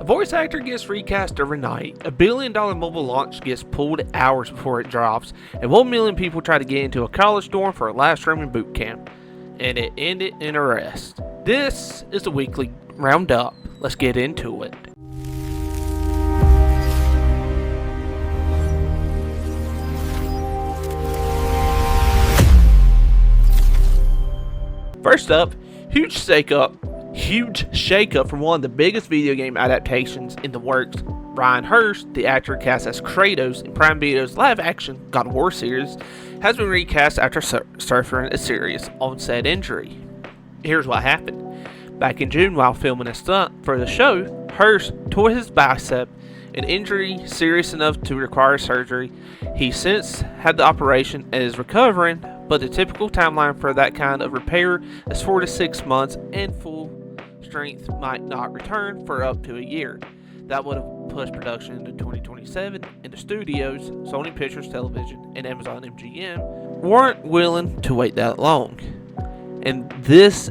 voice actor gets recast overnight, a $1 billion mobile launch gets pulled hours before it drops, and 1 million people try to get into a college dorm for a live streaming boot camp. And it ended in arrest. This is the Weekly Roundup. Let's get into it. First up, huge shakeup from one of the biggest video game adaptations in the works. Hurst, the actor cast as Kratos in Prime Video's live-action God of War series, has been recast after suffering a serious onset injury. Here's what happened. Back in June, while filming a stunt for the show, Hurst tore his bicep, an injury serious enough to require surgery. He since had the operation and is recovering, but the typical timeline for that kind of repair is 4 to 6 months, and full strength might not return for up to a year. That would have pushed production into 2027, and the studios, Sony Pictures Television, and Amazon MGM weren't willing to wait that long. And this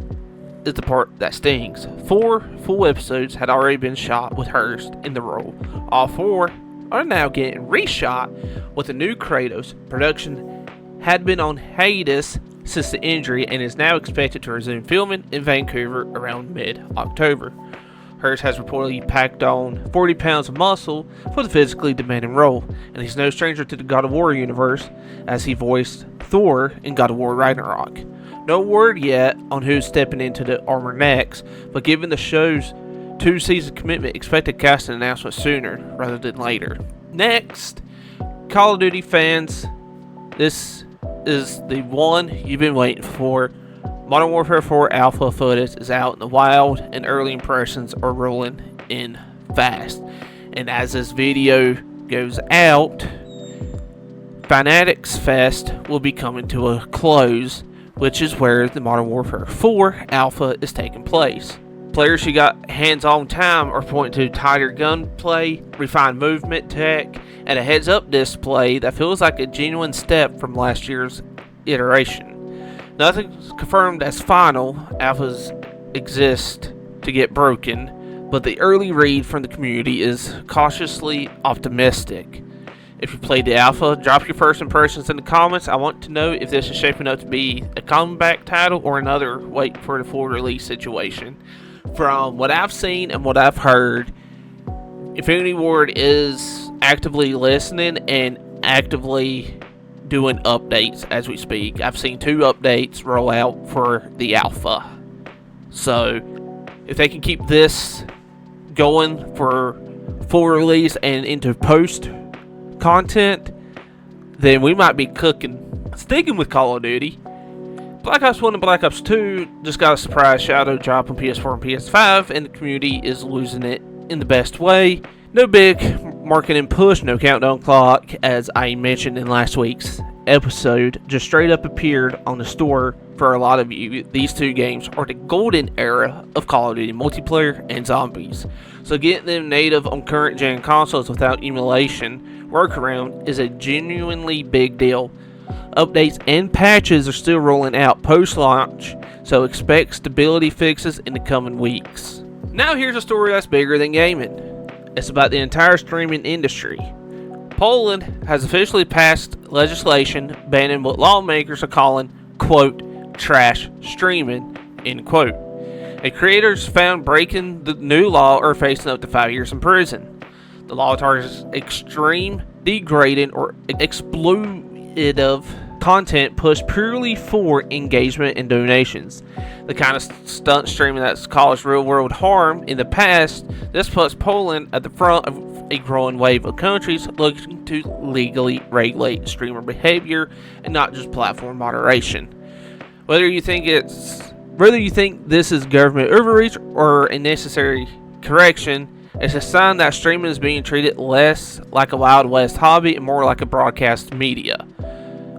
is the part that stings. 4 full episodes had already been shot with Hurst in the role. All 4 are now getting reshot with a new Kratos. Production had been on hiatus since the injury and is now expected to resume filming in Vancouver around mid-October. Hurst has reportedly packed on 40 pounds of muscle for the physically demanding role, and he's no stranger to the God of War universe, as he voiced Thor in God of War Ragnarok. No word yet on who's stepping into the armor next, but given the show's 2-season commitment, expect a casting announcement sooner rather than later. Next, Call of Duty fans, this is the one you've been waiting for. Modern Warfare 4 Alpha footage is out in the wild, and early impressions are rolling in fast. And as this video goes out, Fanatics Fest will be coming to a close, which is where the Modern Warfare 4 Alpha is taking place. Players who got hands-on time are pointing to tighter gunplay, refined movement tech, and a heads-up display that feels like a genuine step from last year's iteration. Nothing's confirmed as final. Alphas exist to get broken, but the early read from the community is cautiously optimistic. If you played the alpha, drop your first impressions in the comments. I want to know if this is shaping up to be a comeback title or another wait for the full release situation. From what I've seen and what I've heard, Infinity Ward is actively listening and actively doing updates as we speak. I've seen 2 updates roll out for the alpha. So if they can keep this going for full release and into post content, then we might be cooking. Sticking with Call of Duty, Black Ops 1 and Black Ops 2 just got a surprise shadow drop on PS4 and PS5, and the community is losing it in the best way. No big marketing push, no countdown clock, as I mentioned in last week's episode. Just straight up appeared on the store for a lot of you. These 2 games are the golden era of Call of Duty multiplayer and zombies. So getting them native on current gen consoles without emulation workaround is a genuinely big deal. Updates and patches are still rolling out post-launch, so expect stability fixes in the coming weeks. Now here's a story that's bigger than gaming. It's about the entire streaming industry. Poland has officially passed legislation banning what lawmakers are calling, quote, trash streaming, end quote. And creators found breaking the new law are facing up to 5 years in prison. The law targets extreme, degrading, or exploitative content pushed purely for engagement and donations. The kind of stunt streaming that's caused real-world harm in the past, this puts Poland at the front of a growing wave of countries looking to legally regulate streamer behavior and not just platform moderation. Whether you think this is government overreach or a necessary correction, it's a sign that streaming is being treated less like a Wild West hobby and more like a broadcast media,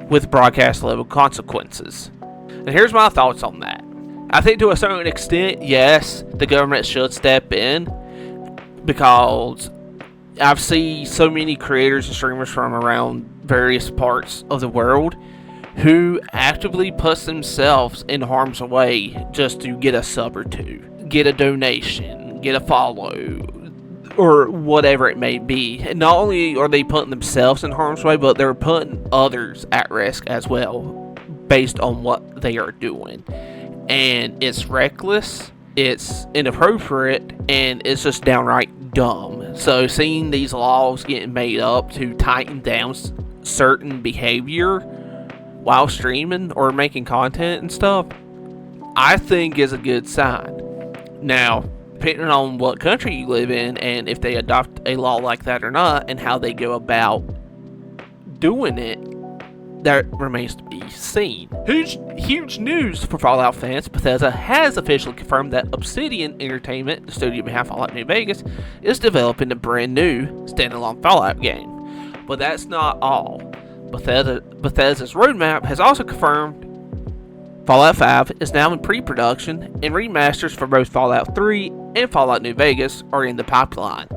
with broadcast level consequences. And here's my thoughts on that. I think to a certain extent, yes, the government should step in, because I've seen so many creators and streamers from around various parts of the world who actively puts themselves in harm's way just to get a sub or 2, get a donation, get a follow, or whatever it may be. And not only are they putting themselves in harm's way, but they're putting others at risk as well, based on what they are doing. And it's reckless, it's inappropriate, and it's just downright dumb. So seeing these laws getting made up to tighten down certain behavior while streaming or making content and stuff, I think is a good sign. Now, depending on what country you live in and if they adopt a law like that or not and how they go about doing it, that remains to be seen. Huge news for Fallout fans. Bethesda has officially confirmed that Obsidian Entertainment, the studio behind Fallout New Vegas, is developing a brand new standalone Fallout game. But that's not all. Bethesda's roadmap has also confirmed Fallout 5 is now in pre-production, and remasters for both Fallout 3 and Fallout New Vegas are in the pipeline.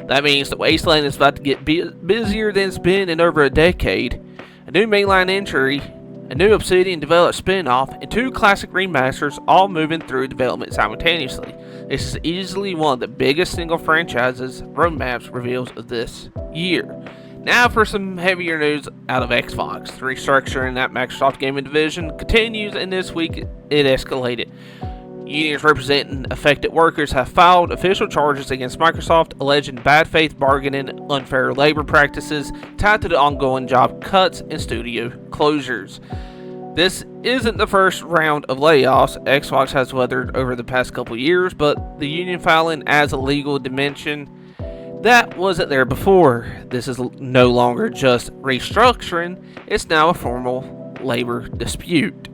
That means the Wasteland is about to get busier than it's been in over a decade. A new mainline entry, a new Obsidian developed spin-off, and 2 classic remasters all moving through development simultaneously. This is easily one of the biggest single franchises roadmaps reveals of this year. Now for some heavier news out of Xbox. The restructuring that Microsoft Gaming Division continues, and this week it escalated. Unions representing affected workers have filed official charges against Microsoft alleging bad faith bargaining and unfair labor practices tied to the ongoing job cuts and studio closures. This isn't the first round of layoffs Xbox has weathered over the past couple years, but the union filing adds a legal dimension that wasn't there before. This is no longer just restructuring, it's now a formal labor dispute.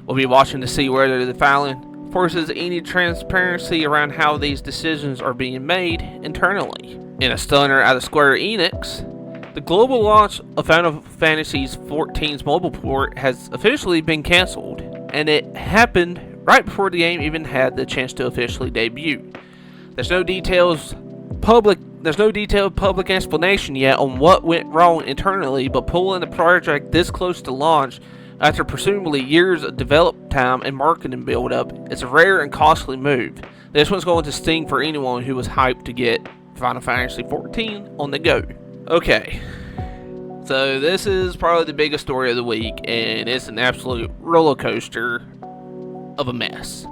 We'll be watching to see whether the filing forces any transparency around how these decisions are being made internally. In a stunner out of Square Enix, the global launch of Final Fantasy XIV's mobile port has officially been cancelled, and it happened right before the game even had the chance to officially debut. There's no detailed public explanation yet on what went wrong internally, but pulling the project this close to launch after presumably years of development time and marketing build-up is a rare and costly move. This one's going to sting for anyone who was hyped to get Final Fantasy XIV on the go. Okay, so this is probably the biggest story of the week, and it's an absolute roller coaster of a mess.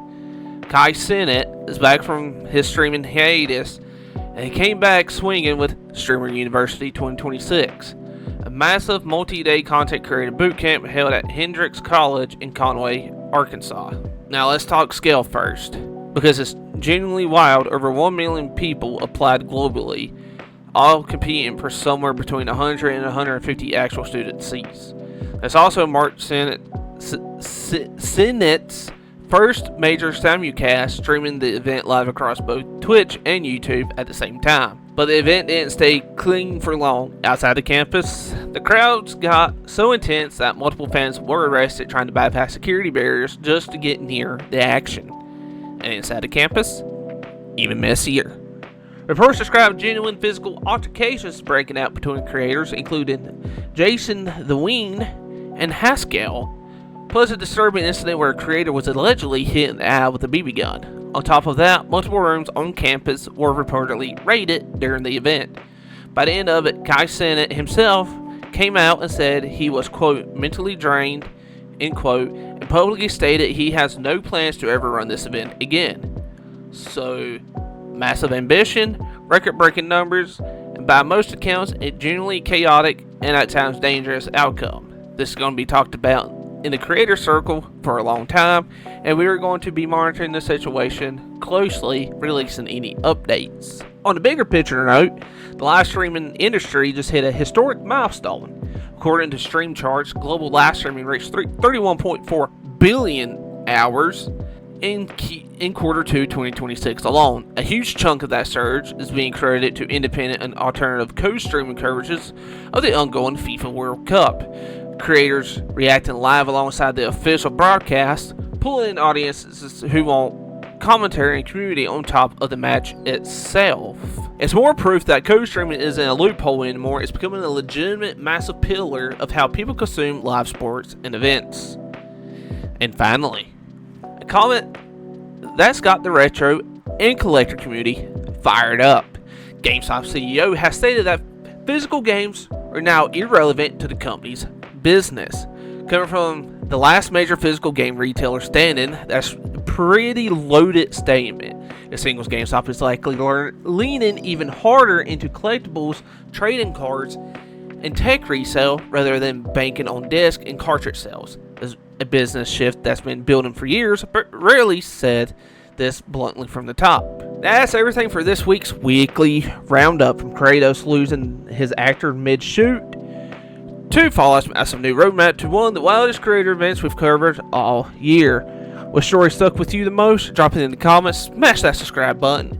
Kai Cenat is back from his streaming hiatus, and he came back swinging with Streamer University 2026. A massive multi-day content creator bootcamp held at Hendrix College in Conway, Arkansas. Now let's talk scale first, because it's genuinely wild. Over 1 million people applied globally, all competing for somewhere between 100 and 150 actual student seats. This also marked Cenat's first major simulcast, streaming the event live across both Twitch and YouTube at the same time. But the event didn't stay clean for long. Outside the campus, the crowds got so intense that multiple fans were arrested trying to bypass security barriers just to get near the action. And inside the campus, even messier. Reports describe genuine physical altercations breaking out between creators, including Jason the Ween and Haskell, plus a disturbing incident where a creator was allegedly hit in the eye with a BB gun. On top of that, multiple rooms on campus were reportedly raided during the event. By the end of it, Kai Cenat himself came out and said he was, quote, mentally drained, end quote, and publicly stated he has no plans to ever run this event again. So, massive ambition, record-breaking numbers, and by most accounts, a genuinely chaotic and at times dangerous outcome. This is going to be talked about in the creator circle for a long time, and we are going to be monitoring the situation closely, releasing any updates. On a bigger picture note, the live streaming industry just hit a historic milestone. According to stream charts, global live streaming reached 31.4 billion hours in quarter 2 2026 alone. A huge chunk of that surge is being credited to independent and alternative co-streaming coverages of the ongoing FIFA World Cup. Creators reacting live alongside the official broadcast, pulling in audiences who want commentary and community on top of the match itself. It's more proof that co-streaming isn't a loophole anymore. It's becoming a legitimate, massive pillar of how people consume live sports and events. And finally, a comment that's got the retro and collector community fired up. GameStop CEO has stated that physical games are now irrelevant to the company's business. Coming from the last major physical game retailer standing, that's a pretty loaded statement. It signals GameStop is likely leaning even harder into collectibles, trading cards, and tech resale rather than banking on disc and cartridge sales. It's a business shift that's been building for years, but rarely said this bluntly from the top. That's everything for this week's weekly roundup, from Kratos losing his actor mid-shoot, to Fallout's massive new roadmap, to one of the wildest creator events we've covered all year. What story stuck with you the most? Drop it in the comments, smash that subscribe button,